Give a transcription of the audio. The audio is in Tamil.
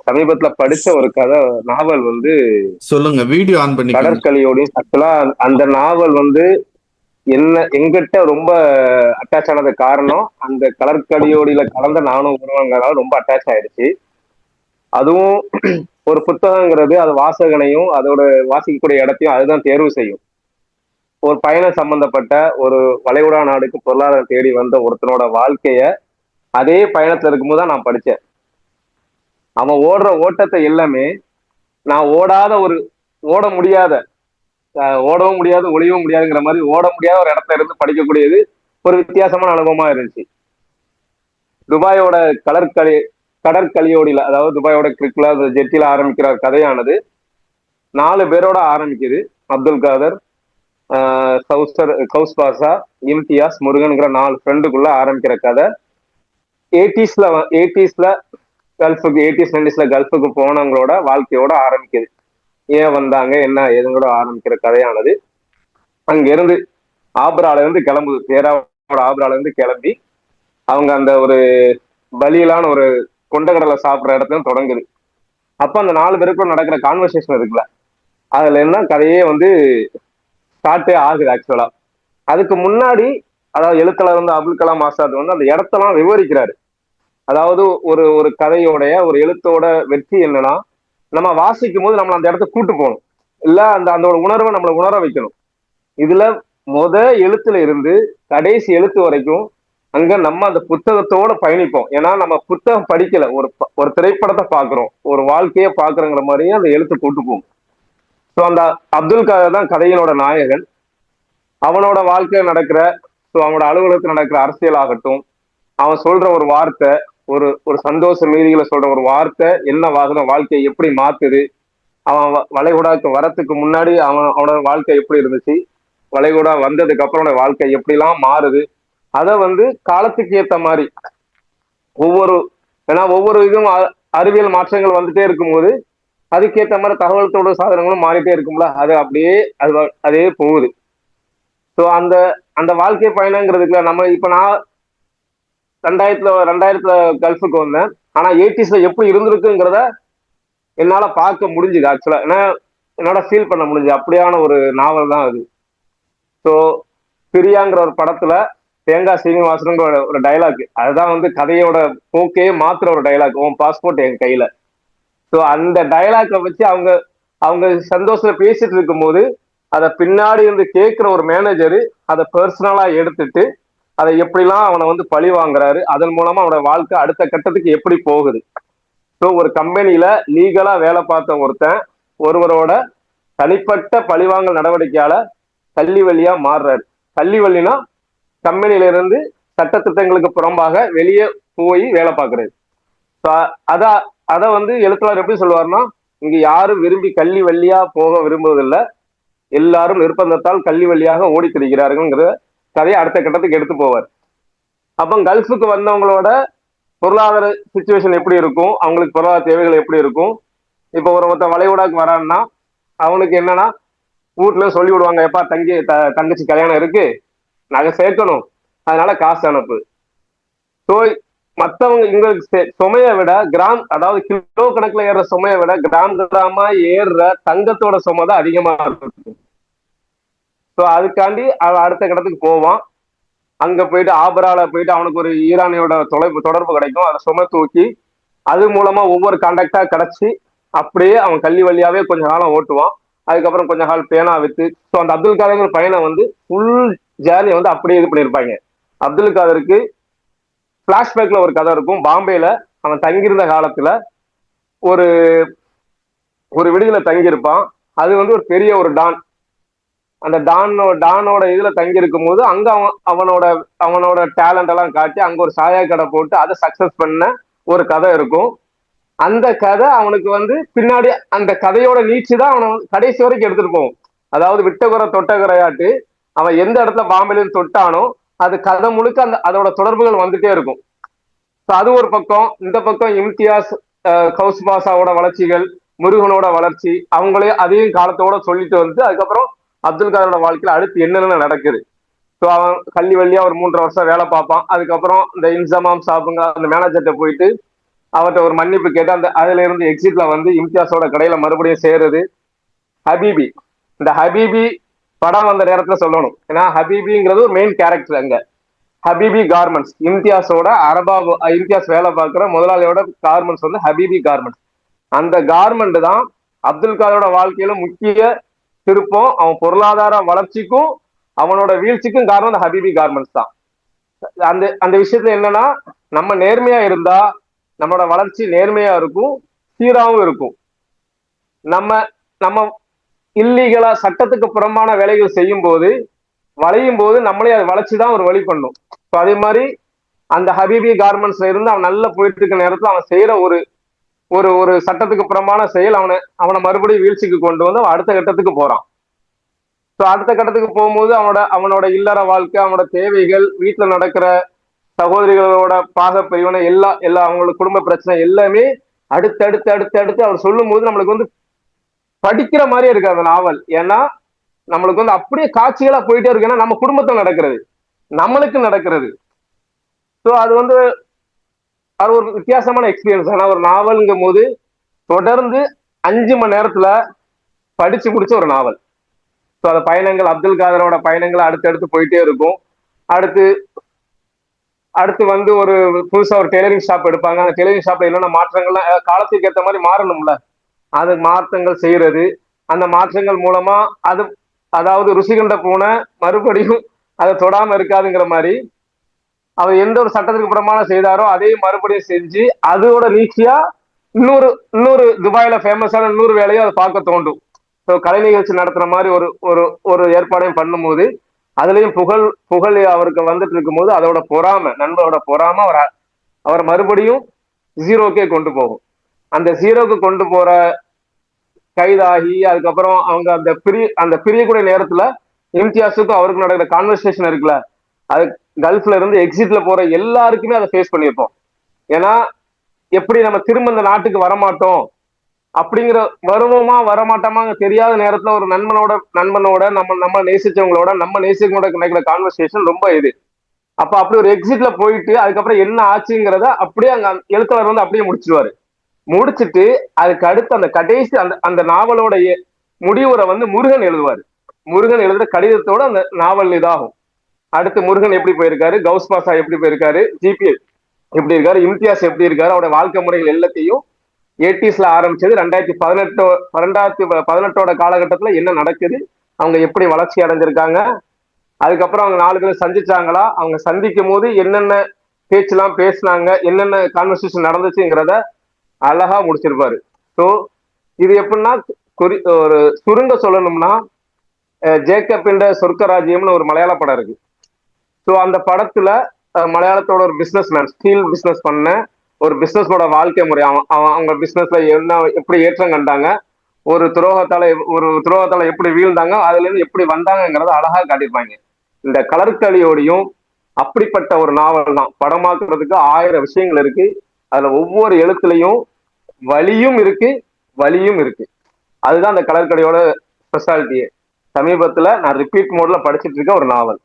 சமீபத்துல படிச்ச ஒரு கதை நாவல் வந்து சொல்லுங்க. வீடியோ ஆன் பண்ணிக்கோங்க. கடற்கழியோடையும். ஆக்சுவலா அந்த நாவல் வந்து என்ன எங்கிட்ட ரொம்ப அட்டாச் ஆனது காரணம் அந்த கடற்கழியோடியில கலந்த நானும் உருவங்களால ரொம்ப அட்டாச் ஆயிடுச்சு. அதுவும் ஒரு புத்தகங்கிறது அது வாசகனையும் அதோட வாசிக்கக்கூடிய இடத்தையும் அதுதான் தேர்வு செய்யும். ஒரு பயணம் சம்பந்தப்பட்ட ஒரு வளைகுடா நாடுக்கு பொருளாதாரம் தேடி வந்த ஒருத்தனோட வாழ்க்கைய அதே பயணத்துல இருக்கும்போது தான் நான் படிச்சேன். அவன் ஓடுற ஓட்டத்தை எல்லாமே நான் ஓடாத ஒரு ஓட முடியாத ஓடவும் முடியாது ஒளியவும் முடியாதுங்கிற மாதிரி ஓட முடியாத ஒரு இடத்துல இருந்து படிக்கக்கூடியது ஒரு வித்தியாசமான அனுபவமா இருந்துச்சு. துபாயோட கடற்கழி கடற்கழியோடியில அதாவது துபாயோட கிரிக்ல ஜெட்டில ஆரம்பிக்கிற கதையானது 4 பேரோட ஆரம்பிக்குது. அப்துல் காதர், கௌஸ் பாஷா, இம்தியாஸ், முருகன்கிற 4 ஃப்ரெண்டுக்குள்ள ஆரம்பிக்கிற கதை. எயிட்டிஸ்ல எயிட்டிஸ்ல கல்ஃபுக்கு 80s 90s கல்ஃபுக்கு போனவங்களோட வாழ்க்கையோட ஆரம்பிக்குது. ஏன் வந்தாங்க என்ன ஏதுங்களோட ஆரம்பிக்கிற கதையானது. அங்க இருந்து ஆப்ரால இருந்து கிளம்புது. பேராவோட ஆப்ரால இருந்து கிளம்பி அவங்க அந்த ஒரு பலியிலான ஒரு கொண்டகடலை சாப்பிட்ற இடத்துல தொடங்குது. அப்ப அந்த 4 பேருக்குள்ள நடக்கிற கான்வர்சேஷன் இருக்குல்ல, அதுல என்ன கதையே வந்து ஸ்டார்ட்டே ஆகுது ஆக்சுவலா. அதுக்கு முன்னாடி அதாவது எழுத்தாளர் வந்து அபுல் கலாம் ஆசாத் வந்து அந்த இடத்தெல்லாம் விவரிக்கிறாரு. அதாவது ஒரு ஒரு கதையோடைய ஒரு எழுத்தோட வெற்றி என்னன்னா, நம்ம வாசிக்கும் போது நம்மள அந்த இடத்த கூட்டு போகணும். இல்ல அந்த அந்த ஒரு உணர்வை நம்மளை உணர வைக்கணும். இதுல எழுத்துல இருந்து கடைசி எழுத்து வரைக்கும் அங்க நம்ம அந்த புத்தகத்தோட பயணிப்போம். ஏன்னா நம்ம புத்தகம் படிக்கல, ஒரு திரைப்படத்தை பாக்குறோம், ஒரு வாழ்க்கையை பாக்குறோங்கிற மாதிரியே அந்த எழுத்து கூட்டு போகும். ஸோ அந்த அப்துல் கலாம் தான் கதையினோட நாயகன். அவனோட வாழ்க்கையில் நடக்கிற அவனோட அலுவலகத்தில் நடக்கிற அரசியல் ஆகட்டும், அவன் சொல்ற ஒரு வார்த்தை, ஒரு ஒரு சந்தோஷ மீதிகளை சொல்ற ஒரு வார்த்தை என்ன வாகனம் வாழ்க்கையை எப்படி மாத்துது. அவன் வளைகுடாக்கு வரத்துக்கு முன்னாடி அவனோட வாழ்க்கை எப்படி இருந்துச்சு, வளைகுடா வந்ததுக்கு அப்புறம் வாழ்க்கை எப்படிலாம் மாறுது. அதை வந்து காலத்துக்கு ஏத்த மாதிரி ஒவ்வொரு ஏன்னா ஒவ்வொரு இதுவும் அறிவியல் மாற்றங்கள் வந்துட்டே இருக்கும்போது அதுக்கேற்ற மாதிரி தகவல் தொடர்பு சாதனங்களும் மாறிட்டே இருக்கும்ல, அது அப்படியே அதே போகுது. ஸோ அந்த அந்த வாழ்க்கை பயணங்கிறதுக்குல நம்ம இப்ப நான் ரெண்டாயிரத்துல கல்ஃபுக்கு வந்தேன். ஆனா 80s எப்படி இருந்திருக்குங்கிறத என்னால பார்க்க முடிஞ்சுது ஆக்சுவலா. ஏன்னா என்னோட ஃபீல் பண்ண முடிஞ்சு அப்படியான ஒரு நாவல் தான் அது. ஸோ பிரியாங்கிற ஒரு படத்துல தேங்காய் சீனிவாசனுங்கிற ஒரு டைலாக், அதுதான் வந்து கதையோட போக்கே மாத்துற ஒரு டைலாக், உன் பாஸ்போர்ட் என் கையில. ஸோ அந்த டைலாக்கை வச்சு அவங்க அவங்க சந்தோஷத்துல பேசிட்டு இருக்கும் போது அதை பின்னாடி இருந்து கேட்கிற ஒரு மேனேஜரு அதை பர்சனலா எடுத்துட்டு அதை எப்படிலாம் அவனை வந்து பழி வாங்குறாரு, அதன் மூலமா அவனோட வாழ்க்கை அடுத்த கட்டத்துக்கு எப்படி போகுது. ஸோ ஒரு கம்பெனியில லீகலா வேலை பார்த்த ஒருத்தன் ஒருவரோட தனிப்பட்ட பழிவாங்கல் நடவடிக்கையால கள்ளி வழியா மாறுறாரு. கள்ளி வழினா கம்பெனியில இருந்து சட்டத்திட்டங்களுக்கு புறம்பாக வெளியே போய் வேலை பார்க்கறது. அத அத வந்து எழுத்தாளர் எப்படி சொல்லுவாருன்னா, இங்க யாரும் விரும்பி கள்ளி வழியா போக விரும்புவதில்லை, எல்லாரும் நிர்பந்தத்தால் கள்ளி வழியாக ஓடி திரிகிறார்கள் கதையை அடுத்த கட்டத்துக்கு எடுத்து போவார். அப்போ கல்ஃபுக்கு வந்தவங்களோட பொருளாதார சுச்சுவேஷன் எப்படி இருக்கும், அவங்களுக்கு பொருளாதார தேவைகள் எப்படி இருக்கும். இப்போ ஒருத்தன் வளைகுடாக்கு வரான்னா அவனுக்கு என்னன்னா, வீட்டுல சொல்லி விடுவாங்க, எப்பா தங்கச்சி கல்யாணம் இருக்கு, நகை சேர்க்கணும், அதனால காசு அனுப்பு. ஸோ மற்றவங்க இங்க சுமையை விட அதாவது கிலோ கணக்குல ஏறுற சுமையை விட கிராமா ஏறுற தங்கத்தோட சுமை தான் அதிகமா இருக்கும். ஸோ அதுக்காண்டி அவன் அடுத்த கட்டத்துக்கு போவான். அங்க போயிட்டு ஆபரால போயிட்டு அவனுக்கு ஒரு ஈரானியோட தொடர்பு கிடைக்கும். அதை சுமை தூக்கி அது மூலமா ஒவ்வொரு கான்டாக்டா கிடைச்சி அப்படியே அவன் கல்வி வழியாவே கொஞ்ச காலம் ஓட்டுவான். அதுக்கப்புறம் கொஞ்ச காலம் பேனா வித்து. ஸோ அந்த அப்துல் காதர் பையனை வந்து ஃபுல் ஜேர்னி வந்து அப்படியே இது பண்ணியிருப்பாங்க. அப்துல் காதருக்கு பிளாஷ்பேக்ல ஒரு கதை இருக்கும். பாம்பேல அவன் தங்கியிருந்த காலத்துல ஒரு ஒரு விடுதியில தங்கியிருப்பான். அது வந்து ஒரு பெரிய ஒரு டான். அந்த டானோட இதுல தங்கி இருக்கும் போது அங்க அவனோட அவனோட டேலண்ட் எல்லாம் காட்டி அங்க ஒரு சாயா கடை போட்டு அதை சக்சஸ் பண்ண ஒரு கதை இருக்கும். அந்த கதை அவனுக்கு வந்து பின்னாடி அந்த கதையோட நீச்சு தான் அவனை கடைசி வரைக்கும் எடுத்துட்டு போவோம். அதாவது விட்டகுறை தொட்டகுறையாட்டு அவன் எந்த இடத்துல பாம்பேல தொட்டானோ அது கதை முழுக்க அந்த அதோட தொடர்புகள் வந்துட்டே இருக்கும். அது ஒரு பக்கம். இந்த பக்கம் இம்தியாஸ், கௌஸ் பாஷாவோட வளர்ச்சிகள், முருகனோட வளர்ச்சி, அவங்களே அதையும் காலத்தோட சொல்லிட்டு வந்து அதுக்கப்புறம் அப்துல் காதரோட வாழ்க்கையில அடுத்து என்னென்ன நடக்குது. ஸோ அவன் கல்வி வழியா ஒரு 3 வருஷம் வேலை பார்ப்பான். அதுக்கப்புறம் இந்த இன்சமாம் சாப்புங்க அந்த மேனேஜர்கிட்ட போயிட்டு அவர்கிட்ட ஒரு மன்னிப்பு கேட்டு அந்த அதுல இருந்து எக்ஸிட்ல வந்து இம்தியாஸோட கடையில மறுபடியும் சேர்றது. ஹபீபி, இந்த ஹபீபி படம் வந்த நேரத்துல சொல்லணும், ஏன்னா ஹபீபிங்கிறது ஒரு மெயின் கேரக்டர் அங்க. ஹபீபி கார்மெண்ட்ஸ், இம்தியாஸோட இம்தியாஸ் வேலை பார்க்குற முதலாளியோட கார்மெண்ட்ஸ் வந்து ஹபீபி கார்மெண்ட்ஸ். அந்த கார்மெண்ட் தான் அப்துல் காதரோட வாழ்க்கையில முக்கிய திருப்பம். அவன் பொருளாதார வளர்ச்சிக்கும் அவனோட வீழ்ச்சிக்கும் காரணம் அந்த ஹபீபி கார்மெண்ட்ஸ் தான். அந்த அந்த விஷயத்துல என்னன்னா, நம்ம நேர்மையா இருந்தா நம்மளோட வளர்ச்சி நேர்மையா இருக்கும், சீராவும் இருக்கும். நம்ம நம்ம இல்லீகலா சட்டத்துக்கு புறம்பான வேலைகள் செய்யும் போது வளையும் போது நம்மளே அதை வளைச்சுதான் ஒரு வழி பண்ணும். அதே மாதிரி அந்த ஹபீபி கார்மெண்ட்ஸ்ல இருந்து அவன் நல்லா போயிட்டு இருக்க நேரத்துல அவன் செய்யற ஒரு ஒரு ஒரு சட்டத்துக்கு புறமான செயல் அவனை மறுபடியும் வீழ்ச்சிக்கு கொண்டு வந்து அவன் அடுத்த கட்டத்துக்கு போறான். ஸோ அடுத்த கட்டத்துக்கு போகும்போது அவனோட இல்லற வாழ்க்கை, அவனோட தேவைகள், வீட்டுல நடக்கிற சகோதரிகளோட பாக பிரிவினை, எல்லா அவங்களோட குடும்ப பிரச்சனை எல்லாமே அடுத்து அடுத்து அடுத்து அடுத்து அவர் சொல்லும் போது நம்மளுக்கு வந்து படிக்கிற மாதிரியே இருக்கு அந்த நாவல். ஏன்னா நம்மளுக்கு வந்து அப்படியே காட்சிகளா போயிட்டே இருக்கு. ஏன்னா நம்ம குடும்பத்தில் நடக்கிறது, நம்மளுக்கு நடக்கிறது. ஸோ அது வந்து அது ஒரு வித்தியாசமான எக்ஸ்பீரியன்ஸ். ஆனா ஒரு நாவல்ங்கும் போது தொடர்ந்து 5 மணி நேரத்துல படிச்சு முடிச்ச ஒரு நாவல். ஸோ அந்த பயணங்கள், அப்துல் காதரோட பயணங்கள் அடுத்தடுத்து போயிட்டே இருக்கும். அடுத்து அடுத்து வந்து ஒரு புதுசா ஒரு டெய்லரிங் ஷாப் எடுப்பாங்க. அந்த டெய்லரிங் ஷாப்ல என்னென்ன மாற்றங்கள்லாம் காலத்துக்கு ஏற்ற மாதிரி மாறணும்ல, அது மாற்றங்கள் செய்யறது. அந்த மாற்றங்கள் மூலமா அது அதாவது ருசி கண்ட பூனை மறுபடியும் அதை தொடாம இருக்காதுங்கிற மாதிரி அவர் எந்த ஒரு சட்டத்துக்கு புறமான செய்தாரோ அதே மறுபடியும் செஞ்சு அதோட நீச்சியா இன்னொரு இன்னொரு துபாயில ஃபேமஸான இன்னொரு வேலையை அதை பார்க்க தோண்டும். ஸோ கலை நிகழ்ச்சி நடத்துற மாதிரி ஒரு ஒரு ஒரு ஏற்பாடையும் பண்ணும்போது அதுலயும் புகழ் புகழ் அவருக்கு வந்துட்டு இருக்கும்போது அதோட பொறாம, நண்பரோட பொறாம அவர் மறுபடியும் ஜீரோக்கே கொண்டு போகும். அந்த ஜீரோக்கு கொண்டு போற கைதாகி அதுக்கப்புறம் அவங்க அந்த பிரியக்கூடிய நேரத்துல இம்தியாஸுக்கும் அவருக்கு நடக்கிற கான்வர்சேஷன் இருக்குல்ல, அது கல்ஃப்ல இருந்து எக்ஸிட்ல போற எல்லாருக்குமே அதை ஃபேஸ் பண்ணியிருப்போம். ஏன்னா எப்படி நம்ம திரும்ப இந்த நாட்டுக்கு வரமாட்டோம் அப்படிங்கிற, வருவோமா வரமாட்டோமா தெரியாத நேரத்துல ஒரு நண்பனோட நம்ம நேசிச்சவங்களோட நம்ம நேசிக்கோட கிடைக்கிற கான்வர்சேஷன் ரொம்ப இது. அப்படி ஒரு எக்ஸிட்ல போயிட்டு அதுக்கப்புறம் என்ன ஆச்சுங்கிறத அப்படியே அங்க எழுத்தவர் வந்து அப்படியே முடிச்சிருவாரு. முடிச்சுட்டு அதுக்கு அடுத்து அந்த கடைசி அந்த அந்த நாவலோட முடிவுரை வந்து முருகன் எழுதுவாரு. முருகன் எழுதுற கடிதத்தோட அந்த நாவல் இதாகும். அடுத்து முருகன் எப்படி போயிருக்காரு, கவுஸ் பாசா எப்படி போயிருக்காரு, ஜிபி எப்படி இருக்காரு, இம்தியாஸ் எப்படி இருக்காரு, அவருடைய வாழ்க்கை முறைகள் எல்லாத்தையும் 80s ஆரம்பிச்சது 2018 காலகட்டத்துல என்ன நடக்குது, அவங்க எப்படி வளர்ச்சி அடைஞ்சிருக்காங்க, அதுக்கப்புறம் அவங்க 4 பேர் சந்திச்சாங்களா, அவங்க சந்திக்கும் போது என்னென்ன பேச்செல்லாம் பேசினாங்க, என்னென்ன கான்வர்சேஷன் நடந்துச்சுங்கிறத அழகா முடிச்சிருப்பாரு. ஸோ இது எப்படின்னா ஒரு சுருங்க சொல்லணும்னா, ஜேக்கப் என்ற சொர்க்க ராஜ்யம்னு ஒரு மலையாள படம் இருக்கு. ஸோ அந்த படத்துல மலையாளத்தோட ஒரு பிசினஸ் மேன், ஸ்டீல் பிசினஸ் பண்ண ஒரு பிசினஸோட வாழ்க்கை முறை, அவங்க பிசினஸ்ல என்ன எப்படி ஏற்றம் கண்டாங்க, ஒரு துரோகத்தால எப்படி வீழ்ந்தாங்க, அதுல இருந்து எப்படி வந்தாங்கிறத அழகா காட்டியிருப்பாங்க. இந்த கலர்களியோடையும் அப்படிப்பட்ட ஒரு நாவல் தான். படமாக்குறதுக்கு 1000 விஷயங்கள் இருக்கு. அதுல ஒவ்வொரு எழுத்துலையும் வலியும் இருக்கு, வலியும் இருக்கு. அதுதான் அந்த கலர்கடையோட ஸ்பெஷாலிட்டியே. சமீபத்துல நான் ரிப்பீட் மோட்ல படிச்சுட்டு இருக்க ஒரு நாவல்.